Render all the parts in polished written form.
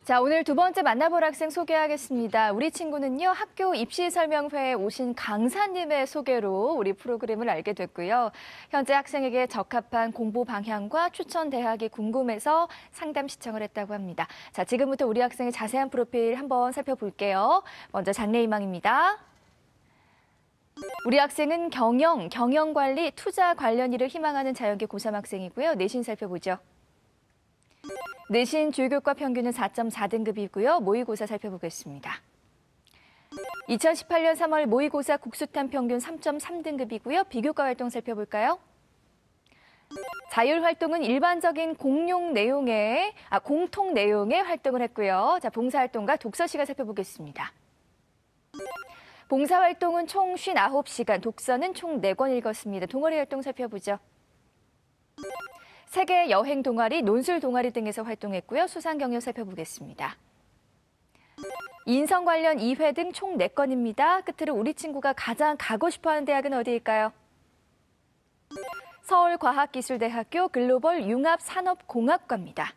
자, 오늘 두 번째 만나볼 학생 소개하겠습니다. 우리 친구는요, 학교 입시 설명회에 오신 강사님의 소개로 우리 프로그램을 알게 됐고요. 현재 학생에게 적합한 공부 방향과 추천 대학이 궁금해서 상담 신청을 했다고 합니다. 자, 지금부터 우리 학생의 자세한 프로필 한번 살펴볼게요. 먼저 장래희망입니다. 우리 학생은 경영관리, 투자 관련 일을 희망하는 자연계 고3 학생이고요. 내신 살펴보죠. 내신 주요교과 평균은 4.4등급이고요. 모의고사 살펴보겠습니다. 2018년 3월 모의고사 국수탄 평균 3.3등급이고요. 비교과 활동 살펴볼까요? 자율활동은 일반적인 공통 내용의 활동을 했고요. 자, 봉사활동과 독서시간 살펴보겠습니다. 봉사활동은 총 59시간, 독서는 총 4권 읽었습니다. 동아리 활동 살펴보죠. 세계 여행 동아리, 논술 동아리 등에서 활동했고요. 수상 경력 살펴보겠습니다. 인성 관련 2회 등 총 4건입니다. 끝으로 우리 친구가 가장 가고 싶어하는 대학은 어디일까요? 서울과학기술대학교 글로벌 융합산업공학과입니다.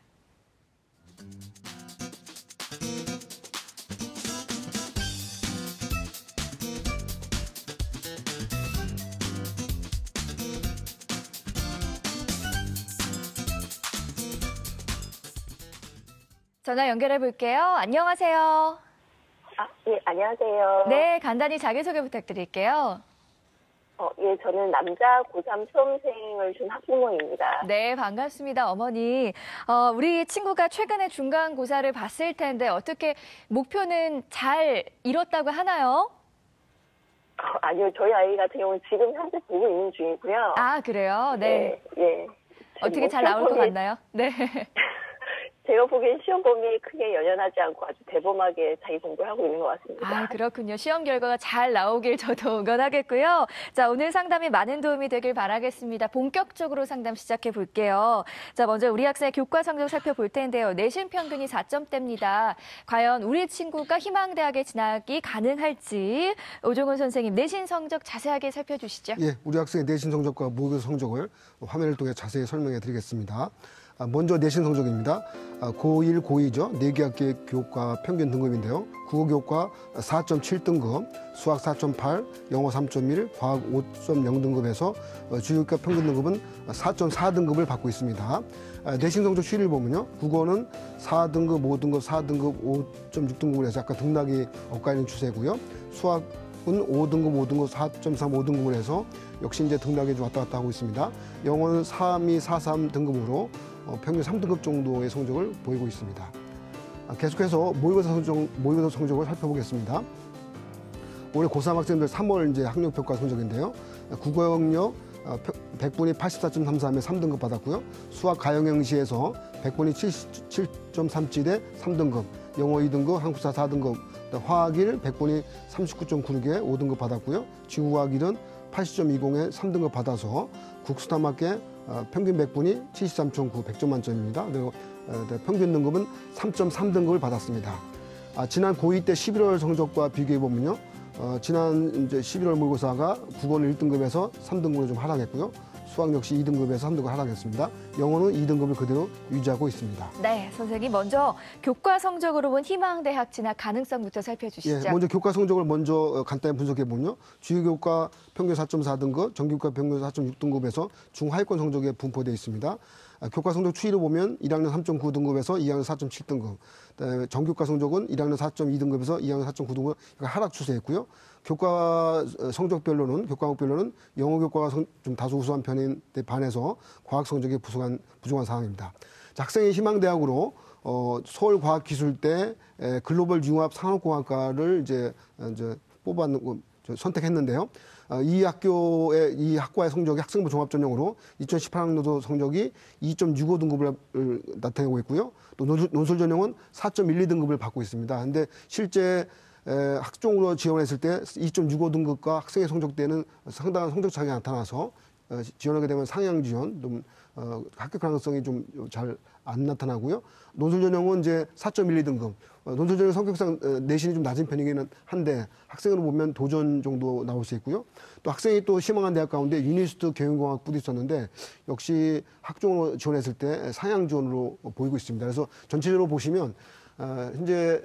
전화 연결해 볼게요. 안녕하세요. 예, 안녕하세요. 네, 간단히 자기소개 부탁드릴게요. 예, 저는 남자 고3 수험생을 준 학부모입니다. 네, 반갑습니다, 어머니. 우리 친구가 최근에 중간고사를 봤을 텐데 어떻게 목표는 잘 이뤘다고 하나요? 아니요, 저희 아이 같은 경우는 지금 현재 보고 있는 중이고요. 아, 그래요? 네. 예. 어떻게 잘 나올 것 같나요? 네. 제가 보기엔 시험 범위에 크게 연연하지 않고 아주 대범하게 자기 공부를 하고 있는 것 같습니다. 아, 그렇군요. 시험 결과가 잘 나오길 저도 응원하겠고요. 자, 오늘 상담이 많은 도움이 되길 바라겠습니다. 본격적으로 상담 시작해 볼게요. 자, 먼저 우리 학생의 교과 성적 살펴볼 텐데요. 내신 평균이 4점대입니다. 과연 우리 친구가 희망대학에 진학이 가능할지 오종훈 선생님 내신 성적 자세하게 살펴주시죠. 예, 우리 학생의 내신 성적과 모의고사 성적을 화면을 통해 자세히 설명해 드리겠습니다. 먼저 내신 성적입니다. 고1, 고2죠. 4개 학기의 교과 평균 등급인데요. 국어교과 4.7등급, 수학 4.8, 영어 3.1, 과학 5.0등급에서 주요교과 평균 등급은 4.4등급을 받고 있습니다. 내신 성적 추이를 보면요. 국어는 4등급, 5등급, 4등급, 5.6등급을 해서 약간 등락이 엇갈리는 추세고요. 수학은 5등급, 5등급, 4.3, 5등급을 해서 역시 이제 등락이 좀 왔다 갔다 하고 있습니다. 영어는 3, 2, 4, 3등급으로 평균 3등급 정도의 성적을 보이고 있습니다. 계속해서 모의고사 성적을 살펴보겠습니다. 올해 고3 학생들 3월 이제 학력평가 성적인데요. 국어 영역 100분이 84.33에 3등급 받았고요. 수학 가형형시에서 100분이 77.37에 3등급, 영어 2등급, 한국사 4등급, 화학 1 100분이 39.96에 5등급 받았고요. 지구과학 1은 80.20에 3등급 받아서 국수탐 맞게 평균 100분이 73.9, 100점 만점입니다. 그리고 평균 등급은 3.3등급을 받았습니다. 지난 고2 때 11월 성적과 비교해 보면요. 지난 이제 11월 모의고사가 국어는 1등급에서 3등급으로 좀 하락했고요. 수학 역시 2등급에서 3등급 하락했습니다. 영어는 2등급을 그대로 유지하고 있습니다. 네, 선생님 먼저 교과 성적으로 본 희망대학 진학 가능성부터 살펴주시죠. 예, 먼저 교과 성적을 먼저 간단히 분석해 보면요. 주요교과 평균 4.4등급, 정규교과 평균 4.6등급에서 중하위권 성적에 분포되어 있습니다. 교과 성적 추이를 보면 1학년 3.9등급에서 2학년 4.7등급, 정교과 성적은 1학년 4.2등급에서 2학년 4.9등급 하락 추세였고요. 교과 성적별로는 교과목별로는 영어 교과가 좀 다소 우수한 편인 데 반해서 과학 성적이 부족한 상황입니다. 자, 학생의 희망대학으로 서울과학기술대 글로벌 융합 산업공학과를 이제 선택했는데요. 이 학과의 성적이 학생부 종합전형으로 2018학년도 성적이 2.65등급을 나타내고 있고요. 또 논술 전형은 4.12등급을 받고 있습니다. 근데 실제 학종으로 지원했을 때 2.65등급과 학생의 성적대는 상당한 성적 차이가 나타나서 지원하게 되면 상향 지원, 좀 합격 가능성이 좀 잘 안 나타나고요. 논술 전형은 이제 4.12등급. 논술 전형 성격상 내신이 좀 낮은 편이기는 한데 학생으로 보면 도전 정도 나올 수 있고요. 또 학생이 또 희망한 대학 가운데 유니스트 경영공학부도 있었는데 역시 학종으로 지원했을 때 상향 지원으로 보이고 있습니다. 그래서 전체적으로 보시면 현재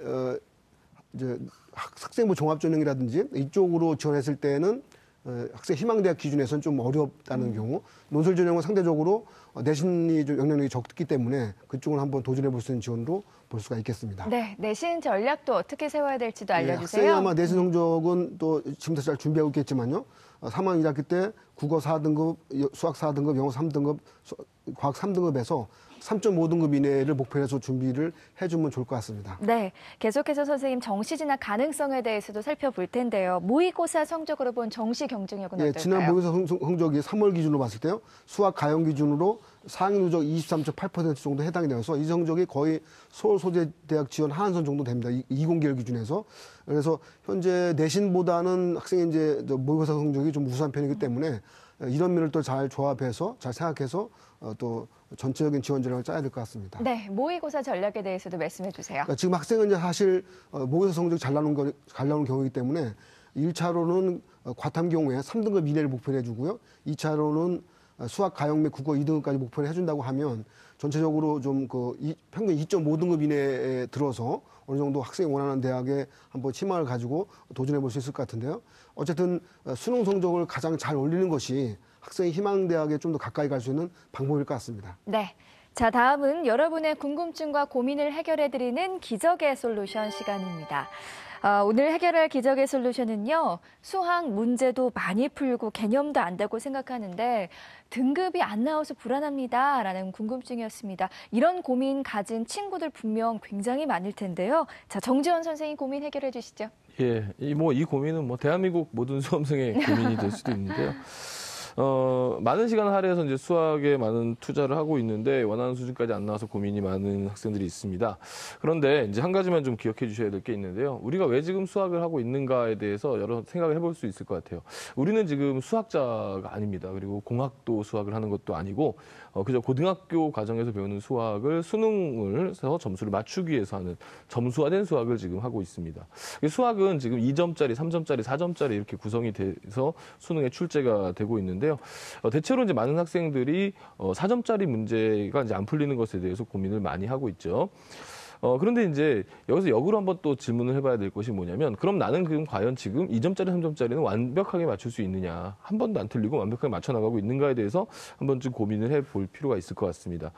이제 학생부 종합전형이라든지 이쪽으로 지원했을 때는 학생 희망대학 기준에서는 좀 어렵다는 경우, 논술 전형은 상대적으로 내신이 좀 영향력이 적기 때문에 그쪽을 한번 도전해 볼 수 있는 지원으로 볼 수가 있겠습니다. 네, 내신 전략도 어떻게 세워야 될지도 알려주세요. 학생이 아마 내신 성적은 또 지금부터 잘 준비하고 있겠지만요. 3학년 1학기 때 국어 4등급, 수학 4등급, 영어 3등급, 과학 3등급에서 3.5등급 이내를 목표로 해서 준비를 해주면 좋을 것 같습니다. 네, 계속해서 선생님 정시 진학 가능성에 대해서도 살펴볼 텐데요. 모의고사 성적으로 본 정시 경쟁력은 어떨까요? 지난 모의고사 성적이 3월 기준으로 봤을 때요. 수학 가형 기준으로 상위 누적 23.8% 정도 해당이 되어서 이 성적이 거의 서울 소재대학 지원 하한선 정도 됩니다. 20계열 기준에서. 그래서 현재 내신보다는 학생의 이제 모의고사 성적이 좀 우수한 편이기 때문에 이런 면을 또 잘 조합해서 잘 생각해서 또 전체적인 지원 전략을 짜야 될 것 같습니다. 네, 모의고사 전략에 대해서도 말씀해 주세요. 그러니까 지금 학생은 이제 사실 모의고사 성적이 잘 나오는 경우이기 때문에 1차로는 과탐 경우에 3등급 이내를 목표로 해주고요. 2차로는 수학 가형 및 국어 2등급까지 목표를 해준다고 하면 전체적으로 좀 평균 2.5등급 이내에 들어서 어느 정도 학생이 원하는 대학에 한번 희망을 가지고 도전해 볼 수 있을 것 같은데요. 어쨌든 수능 성적을 가장 잘 올리는 것이 학생의 희망대학에 좀 더 가까이 갈 수 있는 방법일 것 같습니다. 네. 자, 다음은 여러분의 궁금증과 고민을 해결해드리는 기적의 솔루션 시간입니다. 오늘 해결할 기적의 솔루션은요. 수학 문제도 많이 풀고 개념도 안다고 생각하는데 등급이 안 나와서 불안합니다라는 궁금증이었습니다. 이런 고민 가진 친구들 분명 굉장히 많을 텐데요. 자, 정지원 선생님 고민 해결해 주시죠. 예, 이 고민은 대한민국 모든 수험생의 고민이 될 수도 있는데요. 많은 시간을 할애해서 이제 수학에 많은 투자를 하고 있는데 원하는 수준까지 안 나와서 고민이 많은 학생들이 있습니다. 그런데 이제 한 가지만 좀 기억해 주셔야 될 게 있는데요. 우리가 왜 지금 수학을 하고 있는가에 대해서 여러 생각을 해볼 수 있을 것 같아요. 우리는 지금 수학자가 아닙니다. 그리고 공학도 수학을 하는 것도 아니고 그저 고등학교 과정에서 배우는 수학을 수능을 해서 점수를 맞추기 위해서 하는 점수화된 수학을 지금 하고 있습니다. 수학은 지금 2점짜리, 3점짜리, 4점짜리 이렇게 구성이 돼서 수능에 출제가 되고 있는데요. 대체로 이제 많은 학생들이 4점짜리 문제가 이제 안 풀리는 것에 대해서 고민을 많이 하고 있죠. 그런데 이제 여기서 역으로 한번 또 질문을 해봐야 될 것이 뭐냐면, 그럼 나는 과연 지금 2점짜리, 3점짜리는 완벽하게 맞출 수 있느냐, 한 번도 안 틀리고 완벽하게 맞춰나가고 있는가에 대해서 한번 좀 고민을 해볼 필요가 있을 것 같습니다.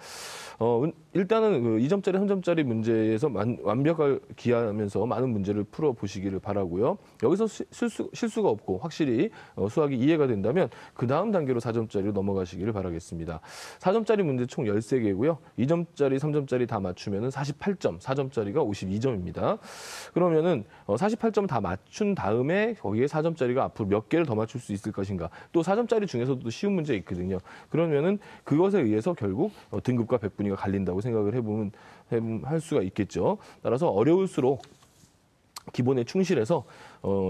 일단은 2점짜리, 3점짜리 문제에서 완벽을 기하면서 많은 문제를 풀어보시기를 바라고요. 여기서 실수가 없고 확실히 수학이 이해가 된다면 그 다음 단계로 4점짜리로 넘어가시기를 바라겠습니다. 4점짜리 문제 총 13개고요. 2점짜리, 3점짜리 다 맞추면 48점, 4점짜리가 52점입니다. 그러면은 48점 다 맞춘 다음에 거기에 4점짜리가 앞으로 몇 개를 더 맞출 수 있을 것인가. 또 4점짜리 중에서도 쉬운 문제 있거든요. 그러면은 그것에 의해서 결국 등급과 백분위가 갈린다고 생각을 할 수가 있겠죠. 따라서 어려울수록 기본에 충실해서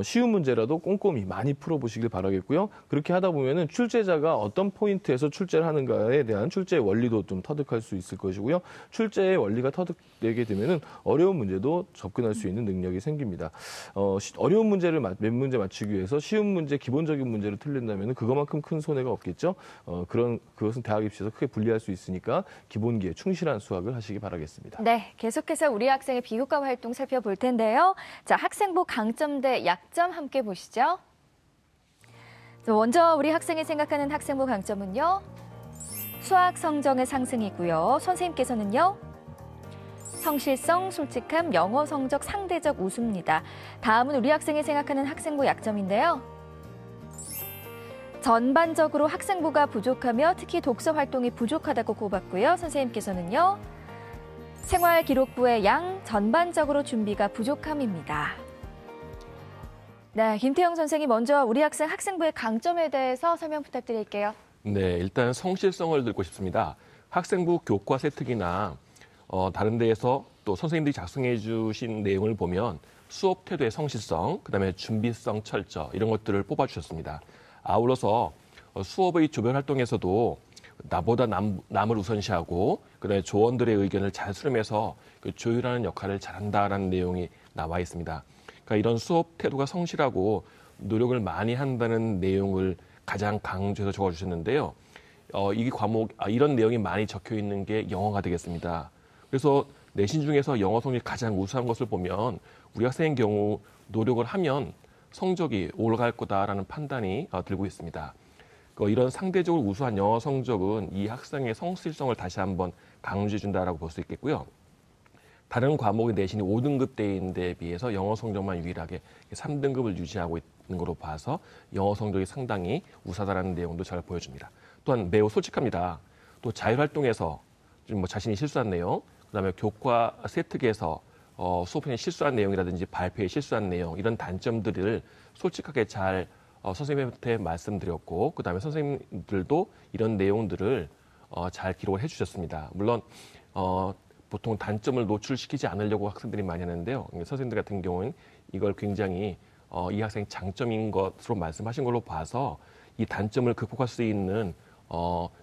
쉬운 문제라도 komkom이 많이 풀어보시길 바라겠고요. 그렇게 하다 보면은 출제자가 어떤 포인트에서 출제를 하는가에 대한 출제의 원리도 좀 터득할 수 있을 것이고요. 출제의 원리가 터득되게 되면은 어려운 문제도 접근할 수 있는 능력이 생깁니다. 어려운 문제를 몇 문제 맞추기 위해서 쉬운 문제, 기본적인 문제를 틀린다면은 그것만큼 큰 손해가 없겠죠. 그것은 대학 입시에서 크게 불리할 수 있으니까 기본기에 충실한 수학을 하시기 바라겠습니다. 네, 계속해서 우리 학생의 비교과 활동 살펴볼 텐데요. 자, 학생부 강점 대 약점 함께 보시죠. 먼저 우리 학생이 생각하는 학생부 강점은요. 수학 성적의 상승이고요. 선생님께서는요. 성실성, 솔직함, 영어 성적 상대적 우수입니다. 다음은 우리 학생이 생각하는 학생부 약점인데요. 전반적으로 학생부가 부족하며 특히 독서 활동이 부족하다고 꼽았고요. 선생님께서는요. 생활기록부의 양, 전반적으로 준비가 부족함입니다. 네, 김태형 선생님 먼저 우리 학생 학생부의 강점에 대해서 설명 부탁드릴게요. 네, 일단 성실성을 들고 싶습니다. 학생부 교과 세특이나 다른 데에서 또 선생님들이 작성해 주신 내용을 보면 수업 태도의 성실성, 그다음에 준비성, 철저 이런 것들을 뽑아주셨습니다. 아울러서 수업의 조별 활동에서도 나보다 남을 우선시하고 그다음에 조원들의 의견을 잘 수렴해서 조율하는 역할을 잘한다라는 내용이 나와 있습니다. 그러니까 이런 수업 태도가 성실하고 노력을 많이 한다는 내용을 가장 강조해서 적어주셨는데요. 이 과목 이런 내용이 많이 적혀 있는 게 영어가 되겠습니다. 그래서 내신 중에서 영어 성적이 가장 우수한 것을 보면 우리 학생의 경우 노력을 하면 성적이 올라갈 거다라는 판단이 들고 있습니다. 이런 상대적으로 우수한 영어 성적은 이 학생의 성실성을 다시 한번 강조해 준다라고 볼 수 있겠고요. 다른 과목의 내신이 5등급 대인데 비해서 영어 성적만 유일하게 3등급을 유지하고 있는 걸로 봐서 영어 성적이 상당히 우수하다는 내용도 잘 보여줍니다. 또한 매우 솔직합니다. 또 자율활동에서 좀 자신이 실수한 내용, 그다음에 교과 세특에서 수업에 실수한 내용이라든지 발표에 실수한 내용 이런 단점들을 솔직하게 잘 선생님한테 말씀드렸고 그다음에 선생님들도 이런 내용들을 잘 기록을 해주셨습니다. 물론 보통 단점을 노출시키지 않으려고 학생들이 많이 하는데요. 선생님들 같은 경우는 이걸 굉장히 이 학생의 장점인 것으로 말씀하신 걸로 봐서 이 단점을 극복할 수 있는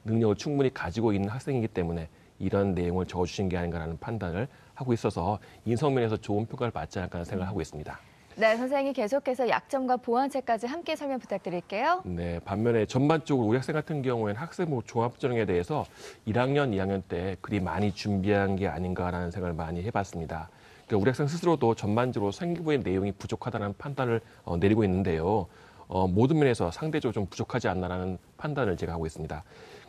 능력을 충분히 가지고 있는 학생이기 때문에 이런 내용을 적어주신 게 아닌가라는 판단을 하고 있어서 인성면에서 좋은 평가를 받지 않을까 생각을 하고 있습니다. 네, 선생님이 계속해서 약점과 보완책까지 함께 설명 부탁드릴게요. 네, 반면에 전반적으로 우리 학생 같은 경우에는 학생부 종합전형에 대해서 1학년, 2학년 때 그리 많이 준비한 게 아닌가라는 생각을 많이 해봤습니다. 그러니까 우리 학생 스스로도 전반적으로 생기부의 내용이 부족하다는 판단을 내리고 있는데요. 모든 면에서 상대적으로 좀 부족하지 않나라는 판단을 제가 하고 있습니다.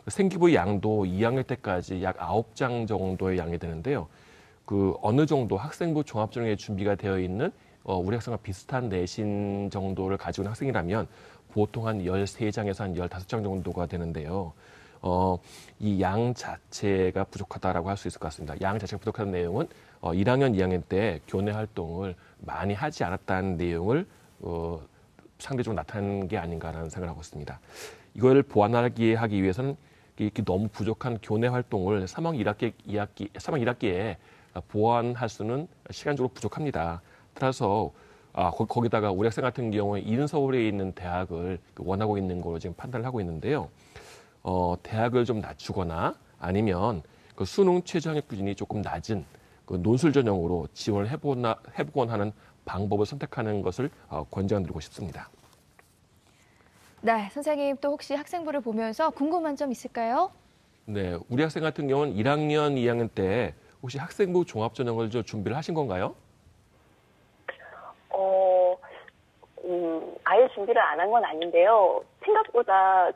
생기부의 양도 2학년 때까지 약 9장 정도의 양이 되는데요. 어느 정도 학생부 종합전형에 준비가 되어 있는 우리 학생과 비슷한 내신 정도를 가지고 있는 학생이라면 보통 한 13장에서 한 15장 정도가 되는데요. 이 양 자체가 부족하다라고 할 수 있을 것 같습니다. 양 자체가 부족한 내용은 1학년, 2학년 때 교내 활동을 많이 하지 않았다는 내용을 상대적으로 나타낸 게 아닌가라는 생각을 하고 있습니다. 이걸 보완하기 위해서는 이렇게 너무 부족한 교내 활동을 3학 1학기에 보완할 수는 시간적으로 부족합니다. 따라서 거기다가 우리 학생 같은 경우에 인서울에 있는 대학을 원하고 있는 걸로 지금 판단을 하고 있는데요. 대학을 좀 낮추거나 아니면 수능 최저학력 기준이 조금 낮은 논술 전형으로 지원을 해보곤 하는 방법을 선택하는 것을 권장드리고 싶습니다. 네, 선생님 또 혹시 학생부를 보면서 궁금한 점 있을까요? 네, 우리 학생 같은 경우는 1학년, 2학년 때 혹시 학생부 종합전형을 준비를 하신 건가요? 아예 준비를 안 한 건 아닌데요. 생각보다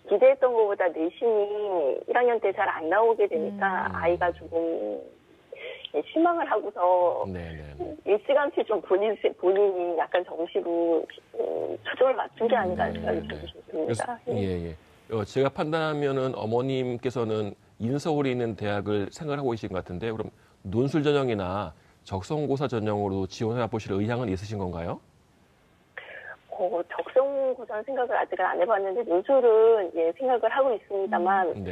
기대했던 것보다 내신이 1학년 때 잘 안 나오게 되니까 아이가 조금 실망을 하고서 일찌감치 좀 본인이 약간 정시로 초점을 맞춘 게 아닌가 생각이 듭니다. 예. 제가 판단하면은 어머님께서는 인서울에 있는 대학을 생각하고 계신 것 같은데 그럼 논술 전형이나 적성고사 전형으로 지원해 보실 의향은 있으신 건가요? 적성고사는 생각을 아직 안 해봤는데 논술은 생각을 하고 있습니다만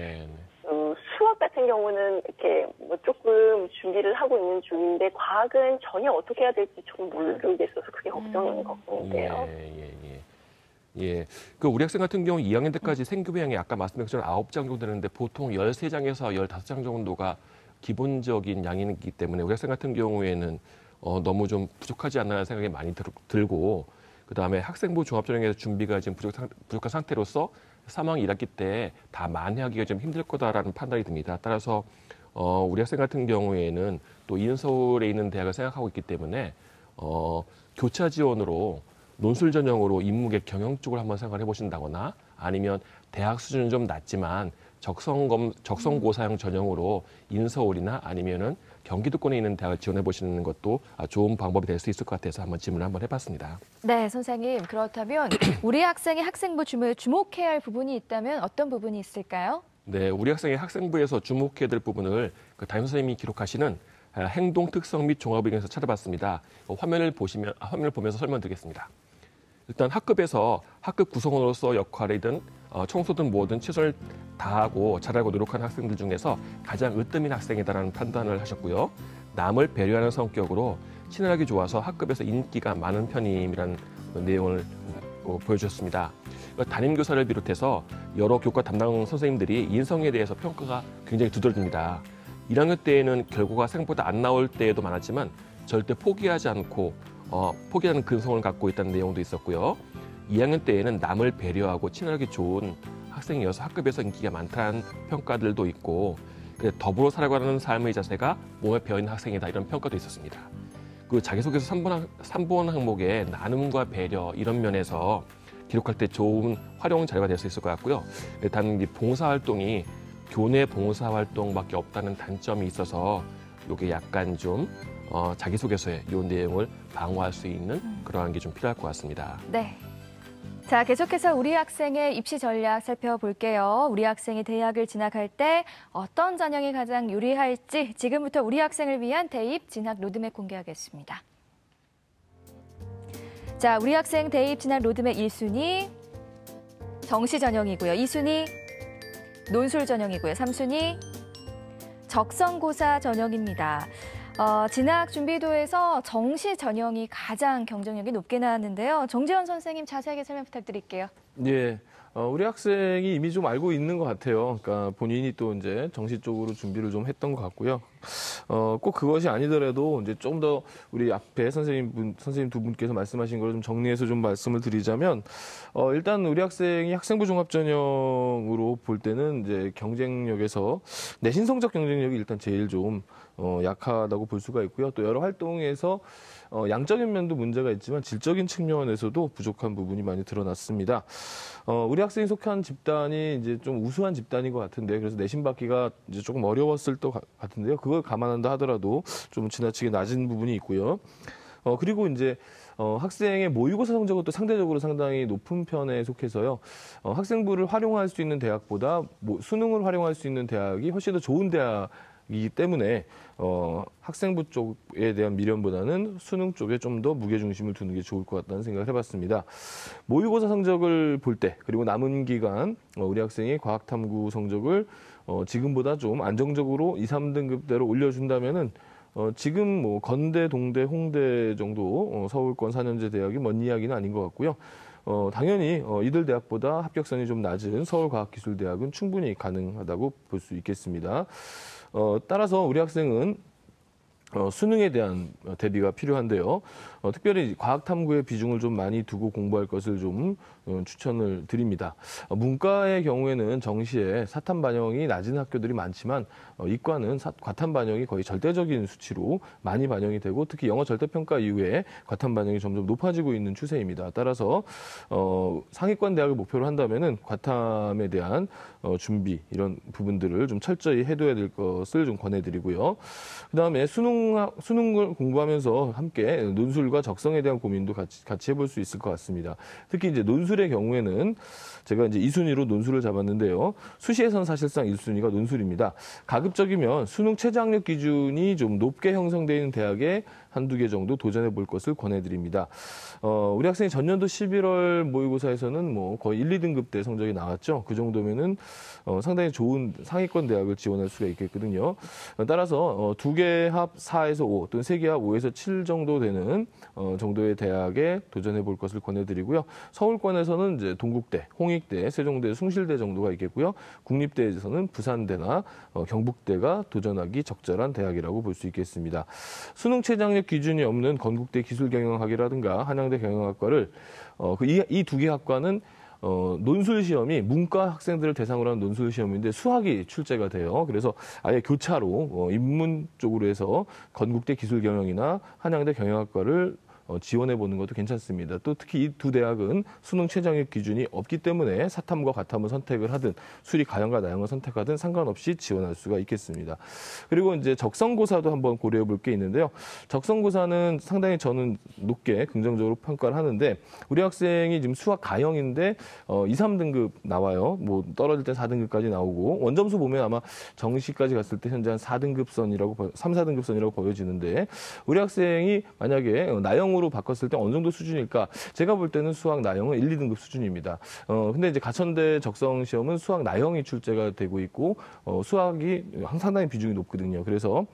수학 같은 경우는 이렇게 조금 준비를 하고 있는 중인데 과학은 전혀 어떻게 해야 될지 좀 모르겠어서 그게 걱정인 것 같은데요. 예. 우리 학생 같은 경우 2학년 때까지 생기부 양이 아까 말씀드린 것처럼 9장 정도 되는데 보통 13장에서 15장 정도가 기본적인 양이기 때문에 우리 학생 같은 경우에는 너무 좀 부족하지 않나라는 생각이 많이 들고 그다음에 학생부 종합전형에서 준비가 지금 부족한 상태로서 3학 1학기 때 다 만회하기가 좀 힘들 거다라는 판단이 듭니다. 따라서 우리 학생 같은 경우에는 또 인서울에 있는 대학을 생각하고 있기 때문에 교차 지원으로 논술 전형으로 인문계 경영 쪽을 한번 생각을 해보신다거나 아니면 대학 수준은 좀 낮지만 적성고사형 전형으로 인서울이나 아니면은 경기도권에 있는 대학을 지원해 보시는 것도 좋은 방법이 될 수 있을 것 같아서 한번 질문을 한번 해봤습니다. 네, 선생님. 그렇다면 우리 학생이 학생부 주목해야 할 부분이 있다면 어떤 부분이 있을까요? 네, 우리 학생의 학생부에서 주목해야 될 부분을 담임 선생님이 기록하시는 행동 특성 및 종합의견에서 찾아봤습니다. 화면을 보면서 설명드리겠습니다. 일단 학급에서 학급 구성원으로서 역할이든 청소든 뭐든 최선을 다하고 잘하고 노력하는 학생들 중에서 가장 으뜸인 학생이다라는 판단을 하셨고요. 남을 배려하는 성격으로 친화력이 좋아서 학급에서 인기가 많은 편임이라는 내용을 보여주셨습니다. 담임교사를 비롯해서 여러 교과 담당 선생님들이 인성에 대해서 평가가 굉장히 두드러집니다. 1학년 때에는 결과가 생각보다 안 나올 때에도 많았지만 절대 포기하지 않고 포기하는 근성을 갖고 있다는 내용도 있었고요. 2학년 때에는 남을 배려하고 친화력이 좋은 학생이어서 학급에서 인기가 많다는 평가들도 있고 더불어 살아가는 삶의 자세가 몸에 배어있는 학생이다 이런 평가도 있었습니다. 그 자기소개서 3번 항목에 나눔과 배려 이런 면에서 기록할 때 좋은 활용 자료가 될 수 있을 것 같고요. 단 봉사활동이 교내 봉사활동밖에 없다는 단점이 있어서 이게 약간 좀 자기소개서에 이 내용을 방어할 수 있는 그러한 게 좀 필요할 것 같습니다. 네. 자, 계속해서 우리 학생의 입시 전략 살펴볼게요. 우리 학생이 대학을 진학할 때 어떤 전형이 가장 유리할지 지금부터 우리 학생을 위한 대입 진학 로드맵 공개하겠습니다. 자, 우리 학생 대입 진학 로드맵 1순위 정시 전형이고요. 2순위 논술 전형이고요. 3순위 적성고사 전형입니다. 진학 준비도에서 정시 전형이 가장 경쟁력이 높게 나왔는데요. 정재원 선생님 자세하게 설명 부탁드릴게요. 예. 우리 학생이 이미 좀 알고 있는 것 같아요. 그러니까 본인이 또 이제 정시 쪽으로 준비를 좀 했던 것 같고요. 꼭 그것이 아니더라도 이제 좀 더 우리 앞에 선생님 두 분께서 말씀하신 걸 좀 정리해서 좀 말씀을 드리자면, 일단 우리 학생이 학생부 종합 전형으로 볼 때는 이제 경쟁력에서 내신 성적 경쟁력이 일단 제일 좀 약하다고 볼 수가 있고요. 또 여러 활동에서 양적인 면도 문제가 있지만 질적인 측면에서도 부족한 부분이 많이 드러났습니다. 우리 학생이 속한 집단이 이제 좀 우수한 집단인 것 같은데, 그래서 내신 받기가 이제 조금 어려웠을 것 같은데요. 그걸 감안한다 하더라도 좀 지나치게 낮은 부분이 있고요. 그리고 이제 학생의 모의고사 성적은 또 상대적으로 상당히 높은 편에 속해서요. 학생부를 활용할 수 있는 대학보다 수능을 활용할 수 있는 대학이 훨씬 더 좋은 대학이기 때문에 학생부 쪽에 대한 미련보다는 수능 쪽에 좀 더 무게중심을 두는 게 좋을 것 같다는 생각을 해봤습니다. 모의고사 성적을 볼 때, 그리고 남은 기간 우리 학생이 과학탐구 성적을 지금보다 좀 안정적으로 2, 3등급대로 올려준다면은 지금 뭐 건대, 동대, 홍대 정도 서울권 4년제 대학이 먼 이야기는 아닌 것 같고요. 당연히 이들 대학보다 합격선이 좀 낮은 서울과학기술대학은 충분히 가능하다고 볼 수 있겠습니다. 따라서 우리 학생은 수능에 대한 대비가 필요한데요. 특별히 과학탐구의 비중을 좀 많이 두고 공부할 것을 좀 추천을 드립니다. 문과의 경우에는 정시에 사탐 반영이 낮은 학교들이 많지만 이과는 과탐 반영이 거의 절대적인 수치로 많이 반영이 되고, 특히 영어 절대평가 이후에 과탐 반영이 점점 높아지고 있는 추세입니다. 따라서 상위권 대학을 목표로 한다면은 과탐에 대한 준비 이런 부분들을 좀 철저히 해둬야 될 것을 좀 권해드리고요. 그다음에 수능을 공부하면서 함께 논술과 적성에 대한 고민도 같이 해볼 수 있을 것 같습니다. 특히 이제 논술의 경우에는 제가 이제 2순위로 논술을 잡았는데요. 수시에서는 사실상 1순위가 논술입니다. 가급적이면 수능 최저학력 기준이 좀 높게 형성되어 있는 대학에 한두 개 정도 도전해 볼 것을 권해드립니다. 우리 학생이 전년도 11월 모의고사에서는 뭐 거의 1, 2등급대 성적이 나왔죠. 그 정도면은 상당히 좋은 상위권 대학을 지원할 수가 있겠거든요. 따라서 2개 합 4에서 5 또는 3개 합 5에서 7 정도 되는 정도의 대학에 도전해 볼 것을 권해드리고요. 서울권에서는 이제 동국대, 홍익대, 세종대, 숭실대 정도가 있겠고요. 국립대에서는 부산대나 경북대가 도전하기 적절한 대학이라고 볼 수 있겠습니다. 수능 최저학력 기준이 없는 건국대 기술경영학이라든가 한양대 경영학과를 이 두 개 학과는 논술 시험이 문과 학생들을 대상으로 하는 논술 시험인데 수학이 출제가 돼요. 그래서 아예 교차로 인문 쪽으로 해서 건국대 기술경영이나 한양대 경영학과를 지원해보는 것도 괜찮습니다. 또 특히 이 두 대학은 수능 최저학력 기준이 없기 때문에 사탐과 과탐을 선택을 하든 수리 가형과 나형을 선택하든 상관없이 지원할 수가 있겠습니다. 그리고 이제 적성고사도 한번 고려해볼 게 있는데요. 적성고사는 상당히 저는 높게 긍정적으로 평가를 하는데, 우리 학생이 지금 수학 가형인데 2, 3등급 나와요. 뭐 떨어질 때 4등급까지 나오고, 원점수 보면 아마 정시까지 갔을 때 현재 한 4등급선이라고 3, 4등급선이라고 보여지는데, 우리 학생이 만약에 나형 으로 바꿨을 때 어느 정도 수준일까? 제가 볼 때는 수학 나형은 1, 2등급 수준입니다. 근데 이제 가천대 적성 시험은 수학 나형이 출제가 되고 있고, 수학이 상당히 비중이 높거든요. 그래서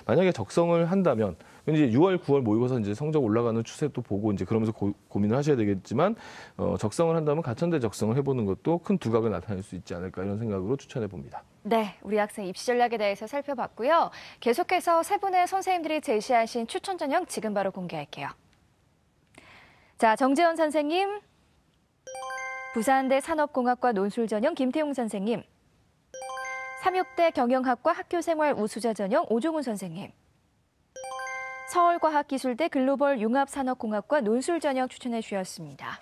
만약에 적성을 한다면, 이제 6월, 9월 모의고사 이제 성적 올라가는 추세도 보고 이제 그러면서 고민을 하셔야 되겠지만, 적성을 한다면 가천대 적성을 해보는 것도 큰 두각을 나타낼 수 있지 않을까 이런 생각으로 추천해 봅니다. 네, 우리 학생 입시 전략에 대해서 살펴봤고요. 계속해서 세 분의 선생님들이 제시하신 추천 전형 지금 바로 공개할게요. 자, 정재원 선생님, 부산대 산업공학과 논술 전형 김태용 선생님, 삼육대 경영학과 학교생활 우수자 전형 오종훈 선생님. 서울과학기술대 글로벌 융합산업공학과 논술 전형 추천해 주셨습니다.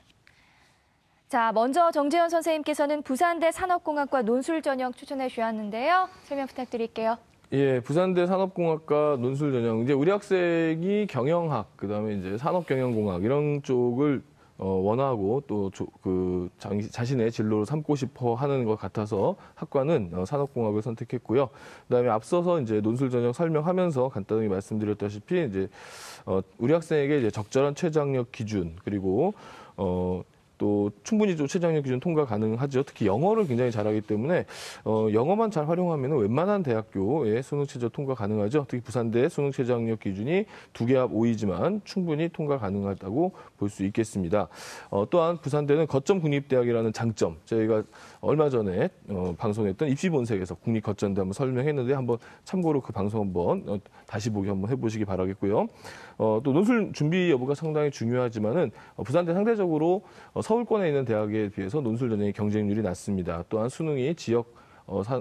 자, 먼저 정재현 선생님께서는 부산대 산업공학과 논술 전형 추천해 주셨는데요. 설명 부탁드릴게요. 예, 부산대 산업공학과 논술 전형. 이제 우리 학생이 경영학, 그다음에 이제 산업경영공학 이런 쪽을 원하고 또 자신의 진로로 삼고 싶어 하는 것 같아서 학과는 산업공학을 선택했고요. 그다음에 앞서서 이제 논술 전형 설명하면서 간단하게 말씀드렸다시피 이제 우리 학생에게 이제 적절한 최저학력 기준 그리고 또 충분히 좀 최저학력 기준 통과 가능하죠. 특히 영어를 굉장히 잘하기 때문에 영어만 잘 활용하면 웬만한 대학교에 수능 최저 통과 가능하죠. 특히 부산대 수능 최저학력 기준이 2개 합 5이지만 충분히 통과 가능하다고 볼 수 있겠습니다. 또한 부산대는 거점 국립대학이라는 장점, 저희가 얼마 전에 방송했던 입시본색에서 국립거점대 한번 설명했는데 한번 참고로 그 방송 한번 다시 보기 한번 해보시기 바라겠고요. 또 논술 준비 여부가 상당히 중요하지만은 부산대 상대적으로 서울권에 있는 대학에 비해서 논술 전형의 경쟁률이 낮습니다. 또한 수능이 지역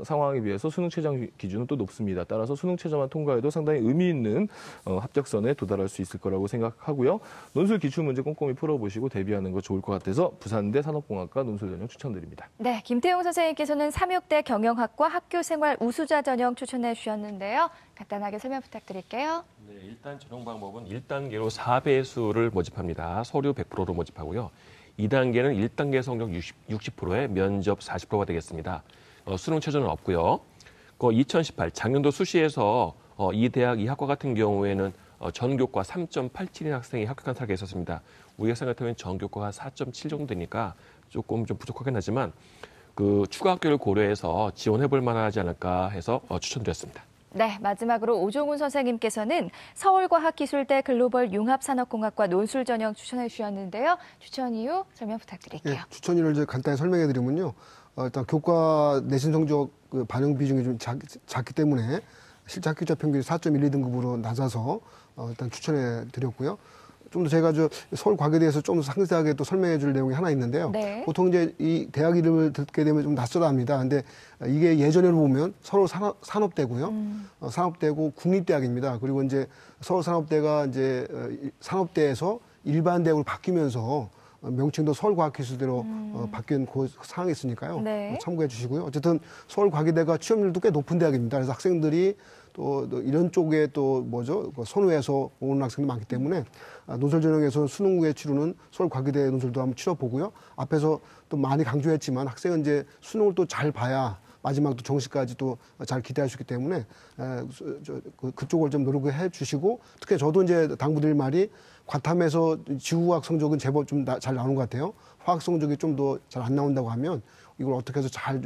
상황에 비해서 수능 최저 기준은 또 높습니다. 따라서 수능 최저만 통과해도 상당히 의미 있는 합격선에 도달할 수 있을 거라고 생각하고요. 논술 기출 문제 꼼꼼히 풀어보시고 대비하는 거 좋을 것 같아서 부산대 산업공학과 논술 전형 추천드립니다. 네, 김태용 선생님께서는 삼육대 경영학과 학교생활 우수자 전형 추천해 주셨는데요. 간단하게 설명 부탁드릴게요. 네, 일단 전형 방법은 1단계로 4배수를 모집합니다. 서류 100%로 모집하고요. 2단계는 1단계 성적 60%에 면접 40%가 되겠습니다. 수능 최저는 없고요. 2018 작년도 수시에서 이 대학 이 학과 같은 경우에는 전교과 3.87인 학생이 합격한 사례가 있었습니다. 우리 학생 같은 경우는 전교과가 4.7 정도 되니까 조금 좀 부족하긴 하지만 그 추가 학교를 고려해서 지원해볼 만하지 않을까 해서 추천드렸습니다. 네, 마지막으로 오종훈 선생님께서는 서울과학기술대 글로벌 융합산업공학과 논술 전형 추천해 주셨는데요. 추천 이유 설명 부탁드릴게요. 예, 추천 이유를 이제 간단히 설명해 드리면요. 일단 교과 내신 성적 반영 비중이 좀 작기 때문에 실제 합격자 평균이 4.12등급으로 낮아서 일단 추천해 드렸고요. 좀 더 제가 서울과기대에서 좀 상세하게 또 설명해 줄 내용이 하나 있는데요. 네. 보통 이제 이 대학 이름을 듣게 되면 좀 낯설어 합니다. 근데 이게 예전에로 보면 서울 산업대고요. 산업대고 국립대학입니다. 그리고 이제 서울산업대가 이제 산업대에서 일반 대학으로 바뀌면서 명칭도 서울과학기술대로 바뀐 그 상황이 있으니까요. 네. 참고해 주시고요. 어쨌든 서울과기대가 취업률도 꽤 높은 대학입니다. 그래서 학생들이 또 이런 쪽에 또 선호해서 오는 학생도 많기 때문에 논술 전형에서 수능 후에 치르는 서울과기대 논술도 한번 치러보고요. 앞에서 또 많이 강조했지만 학생은 이제 수능을 또 잘 봐야 마지막 또 정시까지 또 잘 기대할 수 있기 때문에 그쪽을 좀 노력해 주시고 특히 저도 이제 당부드릴 말이 과탐에서 지구과학 성적은 제법 좀 잘 나오는 것 같아요. 화학 성적이 좀 더 잘 안 나온다고 하면 이걸 어떻게 해서 잘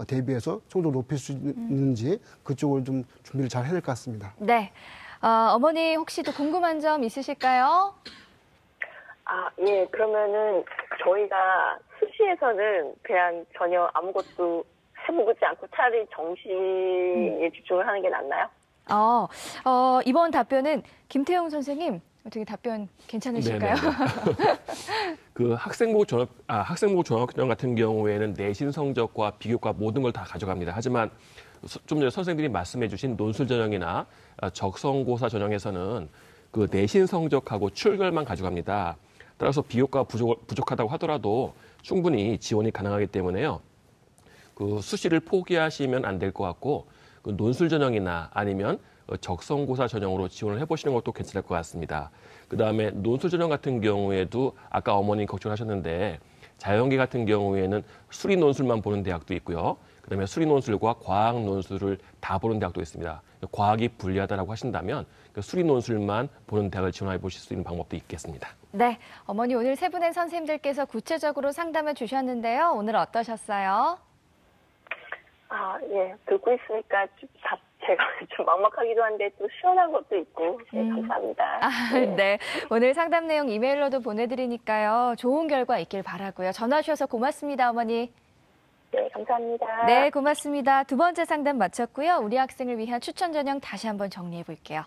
대비해서 성적을 높일 수 있는지 그쪽을 좀 준비를 잘 해야 될 것 같습니다. 네, 어머니 혹시 또 궁금한 점 있으실까요? 예, 그러면은 저희가 수시에서는 그냥 전혀 아무것도 해보지 않고 차라리 정시에 집중을 하는 게 낫나요? 이번 답변은 김태용 선생님 어떻게 답변 괜찮으실까요? 그 학생부 종합전형 같은 경우에는 내신 성적과 비교과 모든 걸 다 가져갑니다. 하지만 좀 전에 선생님들이 말씀해주신 논술 전형이나 적성고사 전형에서는 그 내신 성적하고 출결만 가져갑니다. 따라서 비교과 부족하다고 하더라도 충분히 지원이 가능하기 때문에요. 그 수시를 포기하시면 안 될 것 같고 그 논술 전형이나 아니면 적성고사 전형으로 지원을 해보시는 것도 괜찮을 것 같습니다. 그다음에 논술 전형 같은 경우에도 아까 어머니 걱정하셨는데 자연계 같은 경우에는 수리 논술만 보는 대학도 있고요. 그다음에 수리 논술과 과학 논술을 다 보는 대학도 있습니다. 과학이 불리하다라고 하신다면 그 수리 논술만 보는 대학을 지원해 보실 수 있는 방법도 있겠습니다. 네, 어머니 오늘 세 분의 선생님들께서 구체적으로 상담을 주셨는데요. 오늘 어떠셨어요? 예, 듣고 있으니까 제가 좀 막막하기도 한데 또 시원한 것도 있고 감사합니다. 네, 오늘 상담 내용 이메일로도 보내드리니까요. 좋은 결과 있길 바라고요. 전화 주셔서 고맙습니다, 어머니. 네, 감사합니다. 네, 고맙습니다. 두 번째 상담 마쳤고요. 우리 학생을 위한 추천 전형 다시 한번 정리해 볼게요.